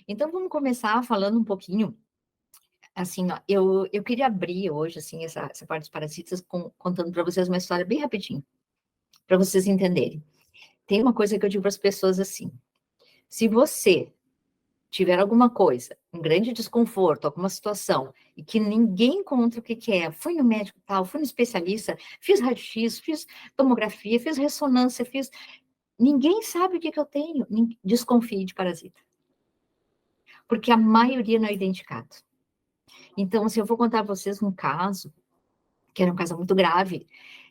Então, vamos começar falando um pouquinho, assim, ó, eu queria abrir hoje, assim, essa parte dos parasitas, contando para vocês uma história bem rapidinho, para vocês entenderem. Tem uma coisa que eu digo para as pessoas assim: se você tiver alguma coisa, um grande desconforto, alguma situação, e que ninguém encontra o que que é, fui no médico tal, fui no especialista, fiz raio-x, fiz tomografia, fiz ressonância, ninguém sabe o que que eu tenho, desconfie de parasita, porque a maioria não é identificado. Então, se eu vou contar a vocês um caso, que era um caso muito grave,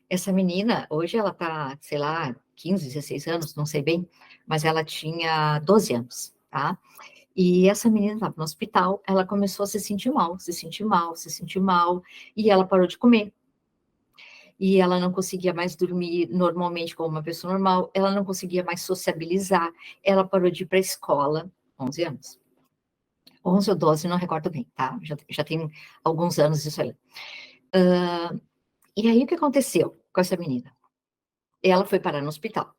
essa menina, hoje ela tá, sei lá, 15, 16 anos, não sei bem, mas ela tinha 12 anos, tá? E essa menina estava no hospital, ela começou a se sentir mal, se sentir mal, se sentir mal, e ela parou de comer. E ela não conseguia mais dormir normalmente como uma pessoa normal, ela não conseguia mais sociabilizar, ela parou de ir para a escola, 11 anos. 11 ou 12, não recordo bem, tá? Já tem alguns anos isso aí. E aí, o que aconteceu com essa menina? Ela foi parar no hospital,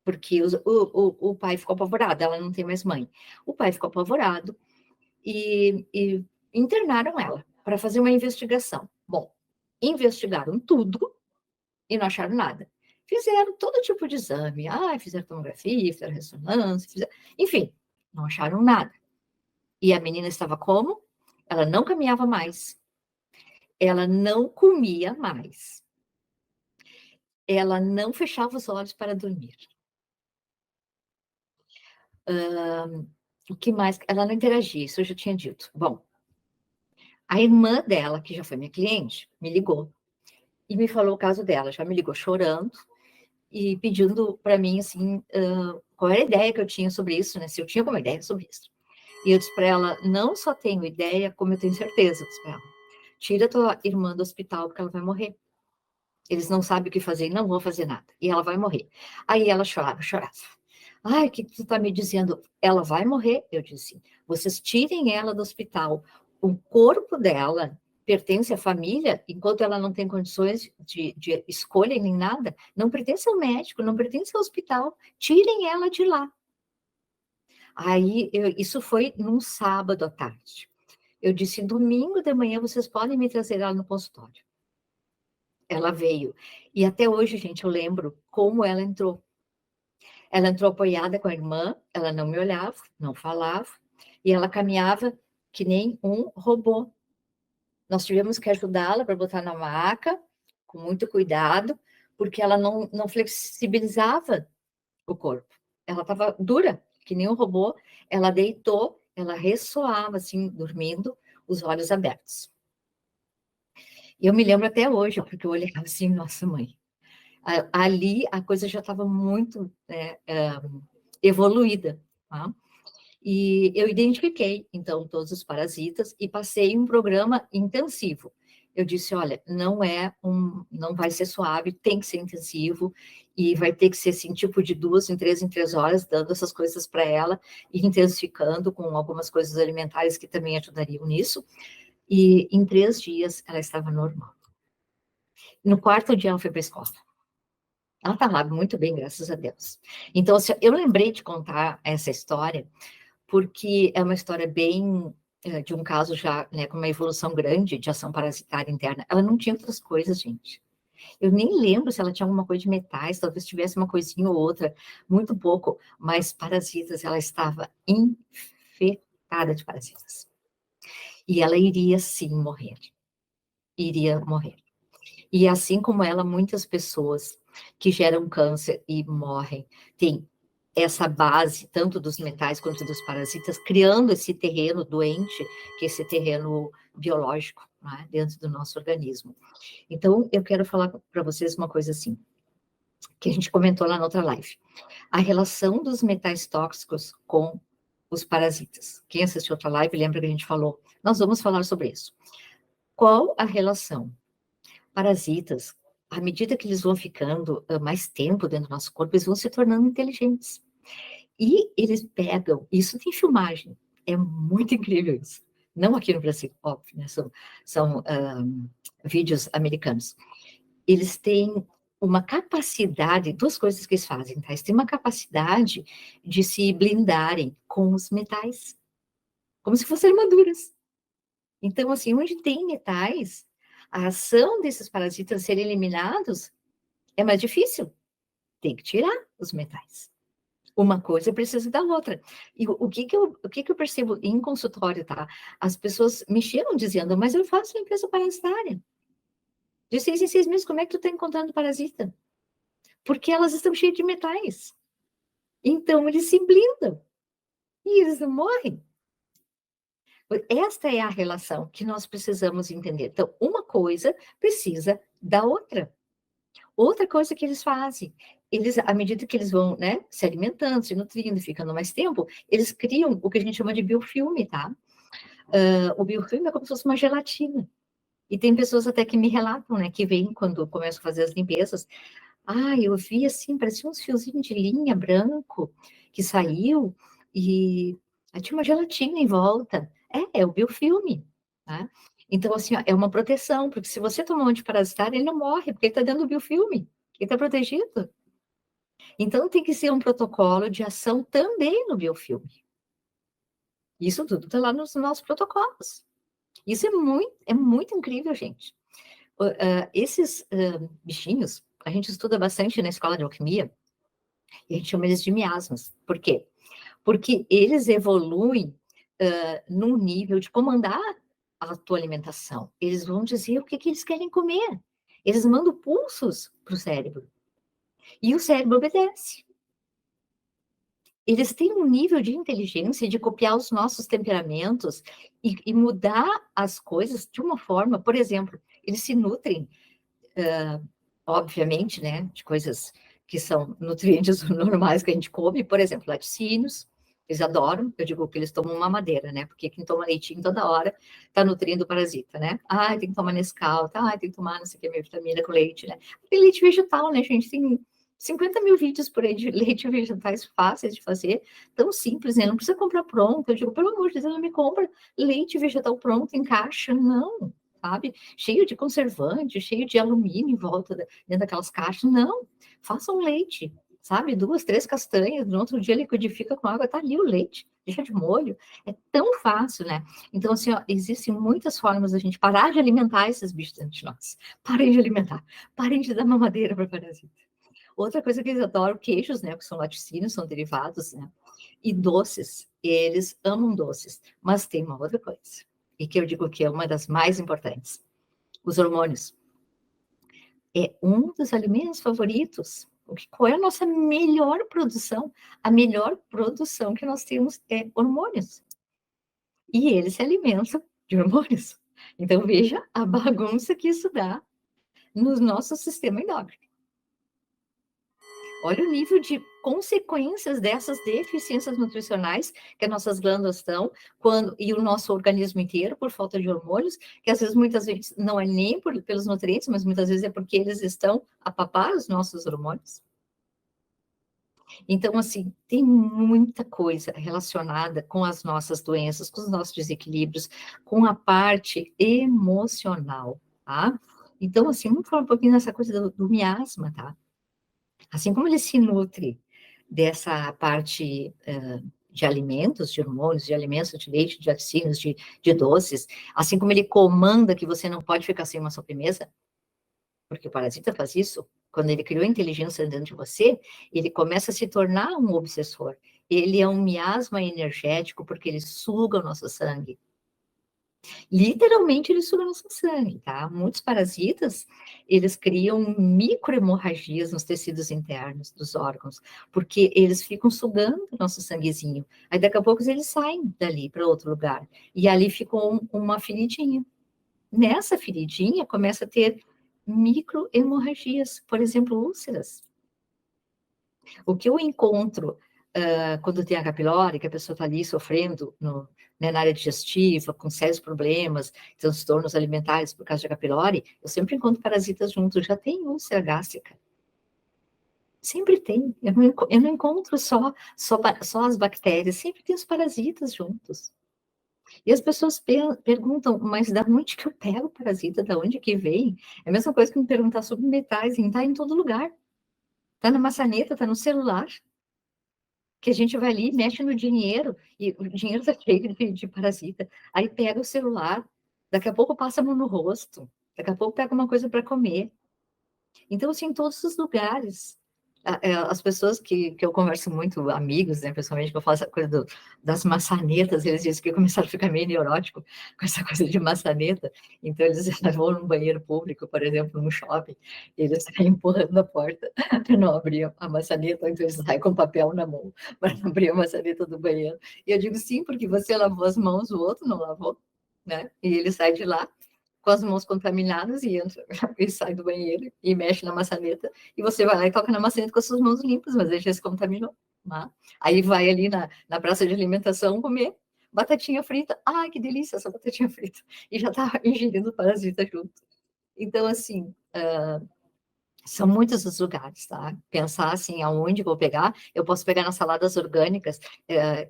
porque o pai ficou apavorado, ela não tem mais mãe. O pai ficou apavorado e internaram ela para fazer uma investigação. Bom, investigaram tudo e não acharam nada. Fizeram todo tipo de exame, fizeram tomografia, fizeram ressonância, enfim, não acharam nada. E a menina estava como? Ela não caminhava mais, ela não comia mais, ela não fechava os olhos para dormir. O que mais? Ela não interagia, isso eu já tinha dito. Bom, a irmã dela, que já foi minha cliente, me ligou e me falou o caso dela. Já me ligou chorando e pedindo para mim, assim, qual era a ideia que eu tinha sobre isso, né? Se eu tinha alguma ideia sobre isso. E eu disse para ela: não só tenho ideia, como eu tenho certeza. Eu disse para ela: tira tua irmã do hospital, porque ela vai morrer. Eles não sabem o que fazer e não vão fazer nada. E ela vai morrer. Aí ela chorava, chorava. Ai, o que tu está me dizendo? Ela vai morrer? Eu disse: vocês tirem ela do hospital. O corpo dela pertence à família, enquanto ela não tem condições de escolha nem nada, não pertence ao médico, não pertence ao hospital. Tirem ela de lá. Aí, isso foi num sábado à tarde. Eu disse: domingo de manhã vocês podem me trazer ela no consultório. Ela veio. E até hoje, gente, eu lembro como ela entrou. Ela entrou apoiada com a irmã, ela não me olhava, não falava, e ela caminhava que nem um robô. Nós tivemos que ajudá-la para botar na maca, com muito cuidado, porque ela não flexibilizava o corpo. Ela estava dura, que nem um robô. Ela deitou, ela ressoava, assim, dormindo, os olhos abertos. E eu me lembro até hoje, porque eu olhava assim: nossa, mãe. Ali a coisa já estava muito evoluída, tá? E eu identifiquei, então, todos os parasitas e passei um programa intensivo. Eu disse: olha, não vai ser suave, tem que ser intensivo, e vai ter que ser assim, tipo de 2 em 3 horas, dando essas coisas para ela, e intensificando com algumas coisas alimentares que também ajudariam nisso. E em 3 dias ela estava normal. No 4º dia ela foi para a escola. Ela está lá muito bem, graças a Deus. Então, eu lembrei de contar essa história, porque é uma história bem de um caso já, né, com uma evolução grande de ação parasitária interna. Ela não tinha outras coisas, gente. Eu nem lembro se ela tinha alguma coisa de metais, talvez tivesse uma coisinha ou outra, muito pouco, mas parasitas, ela estava infectada de parasitas. E ela iria sim morrer. Iria morrer. E assim como ela, muitas pessoas que geram câncer e morrem têm essa base, tanto dos metais quanto dos parasitas, criando esse terreno doente, que é esse terreno biológico, né, dentro do nosso organismo. Então, eu quero falar para vocês uma coisa assim, que a gente comentou lá na outra live. A relação dos metais tóxicos com os parasitas. Quem assistiu outra live lembra que a gente falou. Nós vamos falar sobre isso. Qual a relação? Parasitas, à medida que eles vão ficando mais tempo dentro do nosso corpo, eles vão se tornando inteligentes. E eles pegam, isso tem filmagem, é muito incrível isso. Não aqui no Brasil, óbvio, né? São vídeos americanos. Eles têm uma capacidade, 2 coisas que eles fazem, tá? Eles têm uma capacidade de se blindarem com os metais. como se fossem armaduras. Então, assim, onde tem metais, a ação desses parasitas serem eliminados é mais difícil. Tem que tirar os metais. Uma coisa precisa da outra. E o que que eu percebo em consultório, tá? As pessoas me chegam dizendo, mas eu faço limpeza parasitária. De 6 em 6 meses, como é que tu está encontrando parasita? Porque elas estão cheias de metais. Então, eles se blindam. E eles não morrem. Esta é a relação que nós precisamos entender. Então, uma coisa precisa da outra. Outra coisa que eles fazem, eles, à medida que eles vão, né, se alimentando, se nutrindo, ficando mais tempo, eles criam o que a gente chama de biofilme, tá? O biofilme é como se fosse uma gelatina. E tem pessoas até que me relatam, né, que vêm quando começam a fazer as limpezas. Ah, eu vi assim, parecia uns fiozinhos de linha branco que saiu e tinha uma gelatina em volta. É o biofilme, tá? Então, assim, ó, é uma proteção, porque se você tomar um antiparasitário, ele não morre, porque ele está dentro do biofilme, ele está protegido. Então, tem que ser um protocolo de ação também no biofilme. Isso tudo está lá nos nossos protocolos. Isso é muito incrível, gente. Esses bichinhos, a gente estuda bastante na escola de alquimia, e a gente chama eles de miasmas. Por quê? Porque eles evoluem num nível de comandar a tua alimentação. Eles vão dizer o que eles querem comer. Eles mandam pulsos para o cérebro. E o cérebro obedece. Eles têm um nível de inteligência de copiar os nossos temperamentos e mudar as coisas de uma forma, por exemplo, eles se nutrem, obviamente, né, de coisas que são nutrientes normais que a gente come, por exemplo, laticínios, eles adoram, eu digo que eles tomam uma madeira, né, porque quem toma leitinho toda hora tá nutrindo o parasita, né, tem que tomar Nescau, tem que tomar não sei o que, minha vitamina com leite, né, e leite vegetal, né, gente, tem 50 mil vídeos por aí de leite vegetais fáceis de fazer, tão simples, né, não precisa comprar pronto, eu digo, pelo amor de Deus, não me compra leite vegetal pronto em caixa, não, sabe? Cheio de conservante, cheio de alumínio em volta, dentro daquelas caixas. Não, faça um leite, sabe? 2, 3 castanhas, no outro dia liquidifica com água, tá ali o leite, deixa de molho. É tão fácil, né? Então, assim, ó, existem muitas formas da gente parar de alimentar esses bichos dentro de nós. Parem de alimentar, parem de dar mamadeira para parasita. Outra coisa que eles adoram, queijos, né? Que são laticínios, são derivados, né? E doces, eles amam doces. Mas tem uma outra coisa e que eu digo que é uma das mais importantes. Os hormônios. É um dos alimentos favoritos. Qual é a nossa melhor produção? A melhor produção que nós temos é hormônios. E eles se alimentam de hormônios. Então, veja a bagunça que isso dá no nosso sistema endócrino. Olha o nível de consequências dessas deficiências nutricionais que as nossas glândulas estão, e o nosso organismo inteiro, por falta de hormônios, que às vezes, muitas vezes, não é nem pelos nutrientes, mas muitas vezes é porque eles estão a papar os nossos hormônios. Então, assim, tem muita coisa relacionada com as nossas doenças, com os nossos desequilíbrios, com a parte emocional, tá? Então, assim, vamos falar um pouquinho dessa coisa do miasma, tá? Assim como ele se nutre dessa parte de alimentos, de hormônios, de alimentos, de leite, de laticínios, de doces, assim como ele comanda que você não pode ficar sem uma sobremesa, porque o parasita faz isso, quando ele criou a inteligência dentro de você, ele começa a se tornar um obsessor. Ele é um miasma energético porque ele suga o nosso sangue. Literalmente ele suga nosso sangue, tá? Muitos parasitas, eles criam microhemorragias nos tecidos internos dos órgãos, porque eles ficam sugando o nosso sanguezinho. Aí daqui a pouco eles saem dali para outro lugar. E ali ficou uma feridinha. Nessa feridinha começa a ter microhemorragias, por exemplo, úlceras. O que eu encontro quando tem H. pylori, que a pessoa está ali sofrendo na área digestiva, com sérios problemas, transtornos alimentares por causa de H. pylori, eu sempre encontro parasitas juntos, já tem úlcera gástrica. Sempre tem. Eu não encontro só as bactérias, sempre tem os parasitas juntos. E as pessoas perguntam, mas da onde que eu pego o parasita? Da onde que vem? É a mesma coisa que me perguntar sobre metais, está em todo lugar. Está na maçaneta, está no celular. que a gente vai ali, mexe no dinheiro, e o dinheiro está cheio de parasita, aí pega o celular, daqui a pouco passa a mão no rosto, daqui a pouco pega uma coisa para comer. Então, assim, em todos os lugares. As pessoas que eu converso muito, amigos, né, pessoalmente, que eu falo essa coisa das maçanetas, eles dizem que começaram a ficar meio neurótico com essa coisa de maçaneta, então eles vão no banheiro público, por exemplo, no shopping, eles saem empurrando a porta para não abrir a maçaneta, então eles saem com papel na mão para não abrir a maçaneta do banheiro. E eu digo, sim, porque você lavou as mãos, o outro não lavou, né? E ele sai de lá com as mãos contaminadas e entra e sai do banheiro e mexe na maçaneta, e você vai lá e toca na maçaneta com as suas mãos limpas, mas ele já se contaminou. Né? Aí vai ali na praça de alimentação comer batatinha frita. Ai, que delícia essa batatinha frita. E já está ingerindo parasita junto. Então, assim, são muitos os lugares, tá? Pensar assim, aonde vou pegar, eu posso pegar nas saladas orgânicas,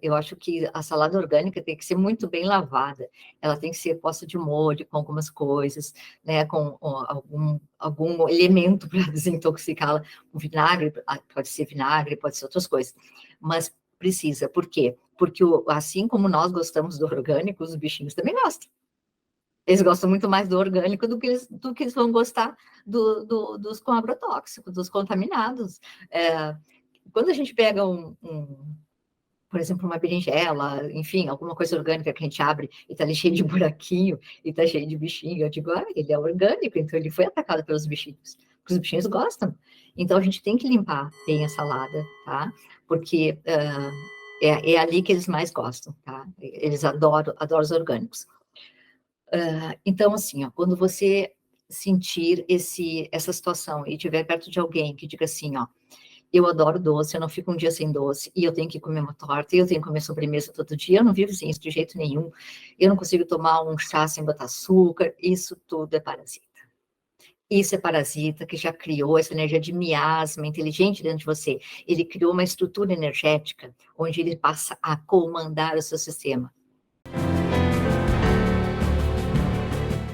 eu acho que a salada orgânica tem que ser muito bem lavada, ela tem que ser posta de molho com algumas coisas, né, com algum elemento para desintoxicá-la, o vinagre, pode ser vinagre, pode ser outras coisas, mas precisa, por quê? Porque assim como nós gostamos do orgânico, os bichinhos também gostam. Eles gostam muito mais do orgânico do que eles vão gostar dos com agrotóxicos, dos contaminados. Quando a gente pega por exemplo, uma berinjela, enfim, alguma coisa orgânica que a gente abre e está ali cheio de buraquinho e está cheio de bichinho, eu digo, ele é orgânico, então ele foi atacado pelos bichinhos, porque os bichinhos gostam. Então a gente tem que limpar bem a salada, tá? Porque é ali que eles mais gostam, tá? Eles adoram os orgânicos. Então, assim, ó, quando você sentir essa situação e estiver perto de alguém que diga assim, ó, eu adoro doce, eu não fico um dia sem doce, e eu tenho que comer uma torta, e eu tenho que comer sobremesa todo dia, eu não vivo sem isso de jeito nenhum, eu não consigo tomar um chá sem botar açúcar, isso tudo é parasita. Isso é parasita que já criou essa energia de miasma inteligente dentro de você. Ele criou uma estrutura energética onde ele passa a comandar o seu sistema.